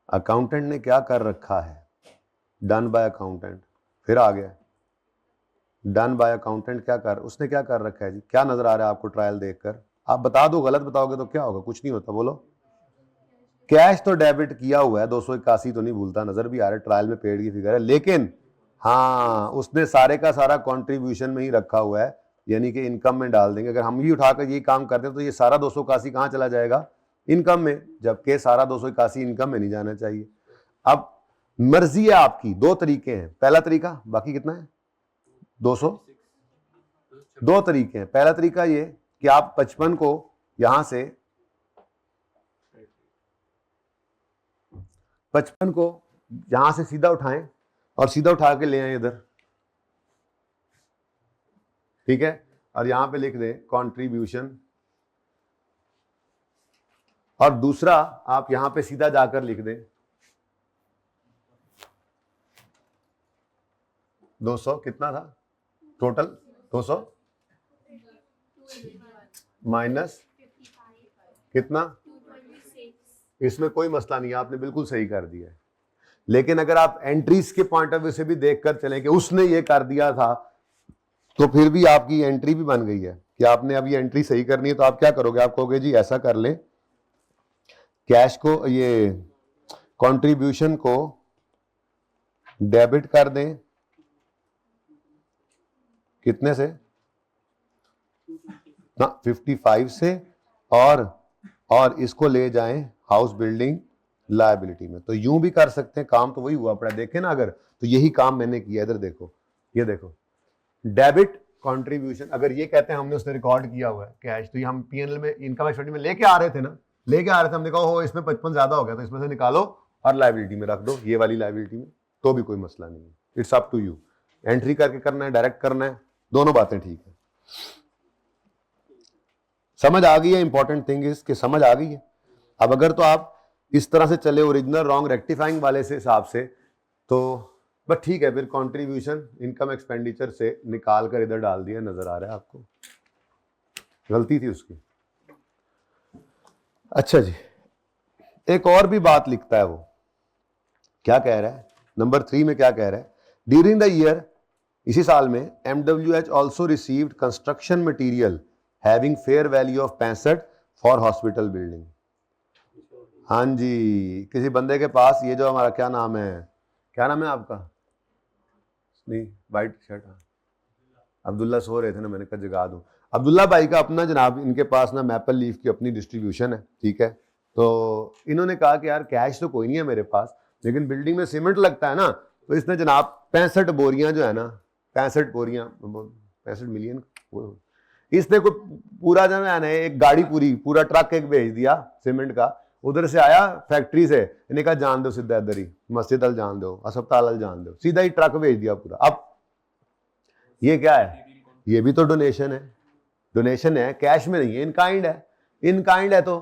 अकाउंटेंट ने क्या कर रखा है, डन बाय अकाउंटेंट, फिर आ गया डन बाय अकाउंटेंट, क्या कर, उसने क्या कर रखा है जी, क्या नजर आ रहा है आपको ट्रायल देखकर, आप बता दो, गलत बताओगे तो क्या होगा, कुछ नहीं होता, बोलो। कैश तो डेबिट किया हुआ है, 281 तो नहीं भूलता, नजर भी आ रहा है, ट्रायल में पेड की फिगर है, लेकिन हाँ उसने सारे का सारा कंट्रीब्यूशन में ही रखा हुआ है, यानी कि इनकम में डाल देंगे। अगर हम भी उठाकर ये काम करते हैं तो ये सारा 281 कहाँ चला जाएगा, इनकम में, जबकि सारा 281 इनकम में नहीं जाना चाहिए। अब मर्जी है आपकी, दो तरीके हैं। पहला तरीका, बाकी कितना है 200, दो तरीके हैं। पहला तरीका ये कि आप 55 को यहां से 55 को यहां से सीधा उठाएं और सीधा उठा के ले आए इधर, ठीक है, और यहां पे लिख दें कंट्रीब्यूशन, और दूसरा आप यहां पे सीधा जाकर लिख दें 200, कितना था टोटल, 200 माइनस कितना, इसमें कोई मसला नहीं है, आपने बिल्कुल सही कर दिया है। लेकिन अगर आप एंट्रीज के पॉइंट ऑफ व्यू से भी देखकर चलें कि उसने ये कर दिया था, तो फिर भी आपकी एंट्री भी बन गई है कि आपने अब ये एंट्री सही करनी है। तो आप क्या करोगे, आप कहोगे जी ऐसा कर लें, कैश को, ये कंट्रीब्यूशन को डेबिट कर दें, कितने से ना, 55 से, और इसको ले जाएं हाउस बिल्डिंग लायबिलिटी में। तो यूं भी कर सकते हैं, काम तो वही हुआ पड़ा है, देखें ना, अगर तो यही काम मैंने किया। इधर देखो, ये देखो, डेबिट कंट्रीब्यूशन, अगर ये कहते हैं हमने उसने रिकॉर्ड किया हुआ है कैश, तो ये हम पीएनएल में, इनकम स्टेटमेंट में लेके आ रहे थे ना, लेके आ रहे थे, हमने कहा हो इसमें 55 ज्यादा हो गया, तो इसमें से निकालो और लायबिलिटी में रख दो, ये वाली लायबिलिटी में, तो भी कोई मसला नहीं है। It's up to you, entry करके करना है, डायरेक्ट करना है, दोनों बातें ठीक है। समझ आ गई है, इंपॉर्टेंट थिंग इज कि समझ आ गई है। अब अगर तो आप इस तरह से चले ओरिजिनल रॉन्ग रेक्टिफाइंग वाले से हिसाब से, तो बस ठीक है, फिर कंट्रीब्यूशन इनकम एक्सपेंडिचर से निकाल कर इधर डाल दिया, नजर आ रहा है आपको, गलती थी उसकी। अच्छा जी, एक और भी बात लिखता है वो, क्या कह रहा है नंबर 3 में, क्या कह रहा है, ड्यूरिंग द ईयर, इसी साल में, MWH also received construction material having fair value of 65 for hospital building. हाँ जी, किसी बंदे के पास ये जो हमारा क्या नाम है आपका, नहीं वाइट शर्ट, अब्दुल्ला सो रहे थे ना, मैंने कहा जगा दूं। अब्दुल्ला भाई का अपना जनाब, इनके पास ना मैपल लीफ की अपनी डिस्ट्रीब्यूशन है, ठीक है। तो इन्होंने कहा कि यार कैश तो कोई नहीं है मेरे पास, लेकिन बिल्डिंग में सीमेंट लगता है ना, तो इसने जनाब 65 बोरियां जो है ना, 65 बोरियां, 65 मिलियन, इसने कोई पूरा जो है ना, एक गाड़ी पूरा ट्रक एक भेज दिया सीमेंट का, उधर से आया फैक्ट्री से, इन्हें कहा जान दो सीधा इधर ही, मस्जिद अल जान दो, अस्पताल अल जान दो, सीधा ही ट्रक भेज दिया पूरा। अब ये क्या है, ये भी तो डोनेशन है, डोनेशन है, कैश में नहीं है, इन काइंड है, इन काइंड है, तो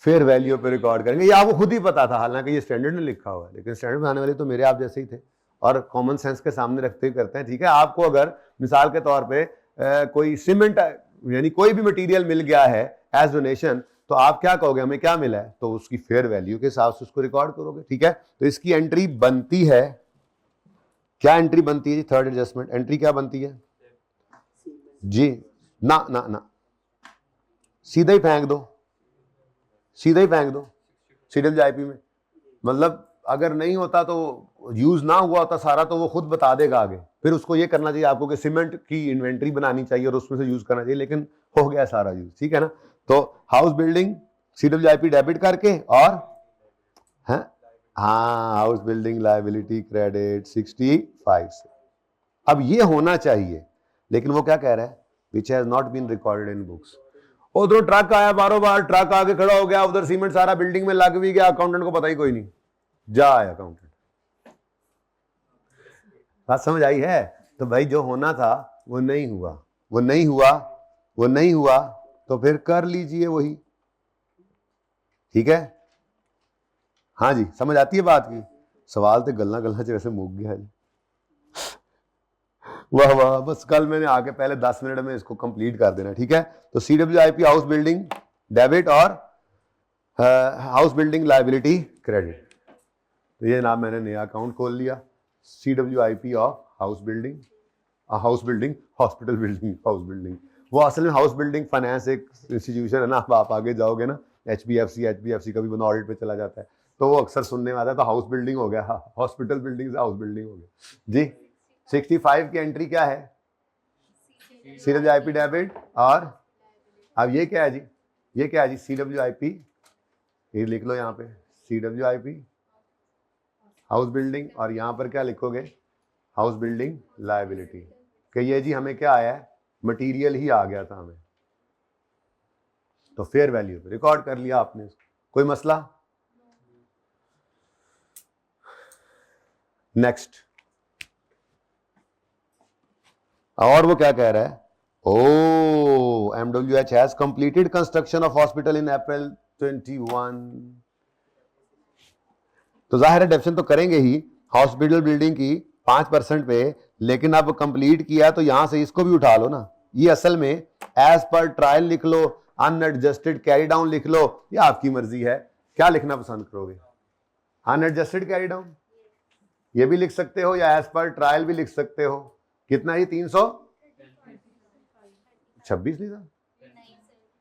फेयर वैल्यू पे रिकॉर्ड करेंगे। ये आपको खुद ही पता था, हालांकि ये स्टैंडर्ड में लिखा हुआ है, लेकिन स्टैंडर्ड में आने वाले तो मेरे आप जैसे ही थे, और कॉमन सेंस के सामने रखते ही करते हैं, ठीक है। आपको अगर मिसाल के तौर पे कोई सीमेंट यानी कोई भी मटेरियल मिल गया है एज डोनेशन, तो आप क्या कहोगे, हमें क्या मिला है, तो उसकी फेयर वैल्यू के हिसाब से उसको रिकॉर्ड करोगे, ठीक है। तो इसकी एंट्री बनती है, क्या एंट्री बनती है जी, थर्ड एडजस्टमेंट एंट्री क्या बनती है जी, ना ना ना, सीधा ही फेंक दो, सीधा ही फेंक दो CWIP में। मतलब अगर नहीं होता तो यूज ना हुआ होता सारा, तो वो खुद बता देगा आगे, फिर उसको ये करना चाहिए आपको कि सीमेंट की इन्वेंट्री बनानी चाहिए और उसमें से यूज करना चाहिए, लेकिन हो गया सारा यूज, ठीक है ना। तो हाउस बिल्डिंग CWIP डेबिट करके, और हाँ हाउस बिल्डिंग लायबिलिटी क्रेडिट 65 से। अब ये होना चाहिए, लेकिन वो क्या कह रहा है, which has not been recorded in books. उधर ट्रक आया, बारों बार ट्रक आके खड़ा हो गया, उधर सीमेंट सारा बिल्डिंग में लग भी गया, अकाउंटेंट को पता ही कोई नहीं, जा आया अकाउंटेंट। बात समझ आई है। तो भाई जो होना था वो नहीं हुआ, वो नहीं हुआ, वो नहीं हुआ, तो फिर कर लीजिए वही, ठीक है। हाँ जी, समझ आती है बात की। सवाल तो गलना गलना च वैसे मुक गया है, वाह वाह, बस कल मैंने आके पहले 10 मिनट में इसको कंप्लीट कर देना, ठीक है। तो CWIP हाउस बिल्डिंग डेबिट और हाउस बिल्डिंग लायबिलिटी क्रेडिट, तो ये जनाब मैंने नया अकाउंट खोल लिया, CWIP of house building, hospital building, house building, वो असल में हाउस बिल्डिंग फाइनेंस एक इंस्टीट्यूशन है ना, आप आगे जाओगे ना, एचबीएफसी का भी बंदा ऑडिट पे चला जाता है, तो वो अक्सर सुनने में आता है, तो हाउस बिल्डिंग हो गया, हॉस्पिटल बिल्डिंग से हाउस बिल्डिंग हो गया जी। 65 की एंट्री क्या है? CWIP debit. और अब ये क्या है जी? ये क्या है जी? CWIP, ये लिख लो यहाँ पे CWIP हाउस बिल्डिंग, और यहाँ पर क्या लिखोगे? House building liability. कि ये जी हमें क्या आया है? मटेरियल ही आ गया था हमें, तो फेयर वैल्यू पे रिकॉर्ड कर लिया आपने, कोई मसला? नेक्स्ट, और वो क्या कह रहा है? ओ MWH has completed construction of hospital in April 21। तो जाहिर है डेफिनेशन तो करेंगे ही हॉस्पिटल बिल्डिंग की 5% पे, लेकिन अब कंप्लीट किया तो यहां से इसको भी उठा लो ना। ये असल में एज पर ट्रायल लिख लो, अनएडजस्टेड कैरी डाउन लिख लो, ये आपकी मर्जी है, क्या लिखना पसंद करोगे? अनएडजस्टेड कैरी डाउन ये भी लिख सकते हो, या एज पर ट्रायल भी लिख सकते हो। कितना ये 326 नहीं था?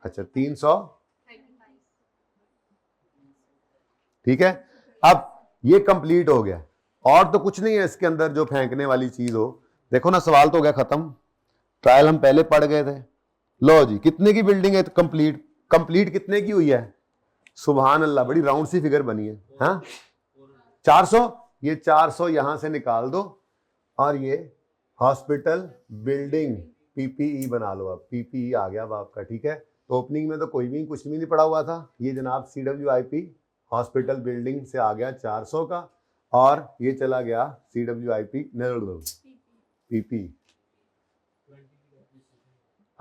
अच्छा 300, ठीक है। अब ये कंप्लीट हो गया, और तो कुछ नहीं है इसके अंदर जो फेंकने वाली चीज हो। देखो ना, सवाल तो हो गया खत्म, ट्रायल हम पहले पढ़ गए थे। लो जी, कितने की बिल्डिंग है कंप्लीट? कंप्लीट कितने की हुई है? सुभान अल्लाह, बड़ी राउंड सी फिगर बनी है। हाँ 400, ये 400 यहां से निकाल दो, और ये हॉस्पिटल बिल्डिंग PPE बना लो। अब PPE आ गया अब आपका, ठीक है। तो ओपनिंग में तो कोई भी कुछ भी नहीं पड़ा हुआ था, ये जनाब CWIP हॉस्पिटल बिल्डिंग से आ गया 400 का, और ये चला गया CWIP PP।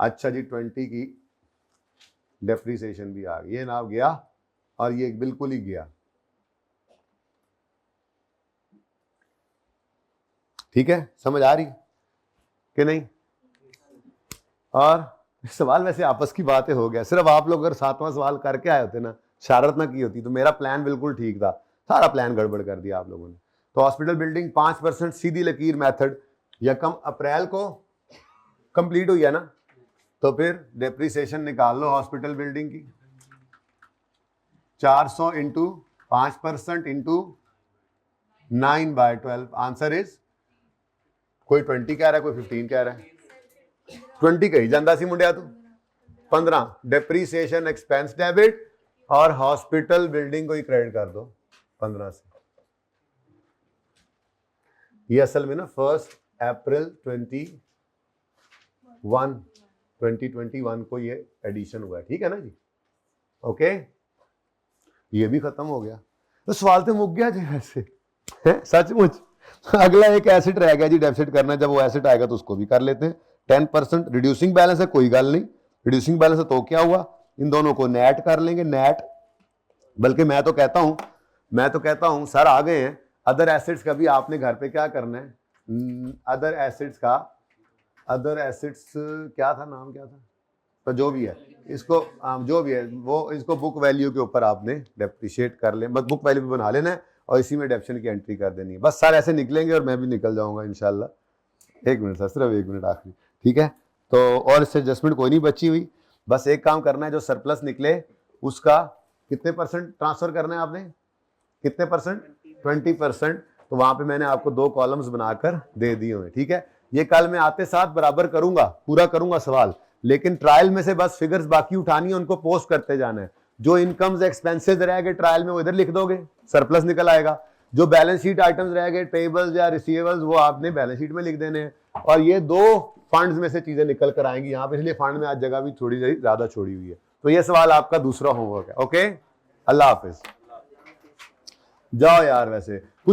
अच्छा जी 20 की डेप्रिसिएशन भी आ गई, ये नाम गया, और ये बिल्कुल ही गया, ठीक है। समझ आ रही कि नहीं? और सवाल वैसे आपस की बातें हो गया, सिर्फ आप लोग अगर 7वां सवाल करके आए होते ना, शरारत ना की होती, तो मेरा प्लान बिल्कुल ठीक था, सारा प्लान गड़बड़ कर दिया आप लोगों ने। तो हॉस्पिटल बिल्डिंग 5% सीधी लकीर मेथड, यकम अप्रैल को कंप्लीट हुई है ना, तो फिर डेप्रिसिएशन निकाल लो हॉस्पिटल बिल्डिंग की, 400 इंटू 5% इंटू 9/12। आंसर इज, कोई 20 कह रहा है, कोई 15 कह रहा है। 20 कही जाता सी मुंडिया तू, 15 डेप्रीसिएशन एक्सपेंस डेबिट, और हॉस्पिटल बिल्डिंग को ही क्रेडिट कर दो 15 से। ये असल में ना 1 अप्रैल 2021 को ये एडिशन हुआ है, ठीक है ना जी। ओके, ये भी खत्म हो गया, तो सवाल तो मुक गया जी वैसे, सचमुच। अगला एक एसेट रह गया जी डेफिसिट करना, जब वो एसेट आएगा तो उसको भी कर लेते हैं। 10% रिड्यूसिंग बैलेंस है, कोई गल नहीं, रिड्यूसिंग बैलेंस है तो क्या हुआ, इन दोनों को नेट कर लेंगे, नेट। बल्कि मैं तो कहता हूं सर आ गए हैं, अदर एसेट्स का भी आपने घर पे क्या करना है, अदर एसेट्स क्या था, नाम क्या था, तो जो भी है इसको, जो भी है वो, इसको बुक वैल्यू के ऊपर आपने डेप्रिशिएट कर ले, बस बुक वैल्यू भी बना लेना है, और इसी में डेप्शन की एंट्री कर देनी है, बस सर ऐसे निकलेंगे और मैं भी निकल जाऊंगा इंशाल्लाह। 1 मिनट सर, सिर्फ 1 मिनट आखिरी, ठीक है। तो और इससे एडजस्टमेंट कोई नहीं बची हुई, बस एक काम करना है, जो सरप्लस निकले उसका कितने % ट्रांसफर करना है आपने, कितने %? 20%। तो वहां पे मैंने आपको 2 कॉलम्स बनाकर दे दिए हुए, ठीक है। ये कल मैं आते साथ बराबर करूंगा, पूरा करूंगा सवाल, लेकिन ट्रायल में से बस फिगर्स बाकी उठानी है, उनको पोस्ट करते जाना है। जो इनकम्स एक्सपेंसेस रह गए ट्रायल में वो इधर लिख दोगे, सरप्लस निकल आएगा। जो बैलेंस शीट आइटम्स रह गए, टेबल्स या रिसीवेबल्स, वो आपने बैलेंस शीट में लिख देने हैं। और ये 2 फंड्स में से चीजें निकल कर आएंगी यहाँ पे, इसलिए फंड में आज जगह भी थोड़ी ज्यादा छोड़ी हुई है। तो ये सवाल आपका दूसरा होमवर्क है। ओके, अल्लाह हाफिज। जाओ यार, वैसे कुछ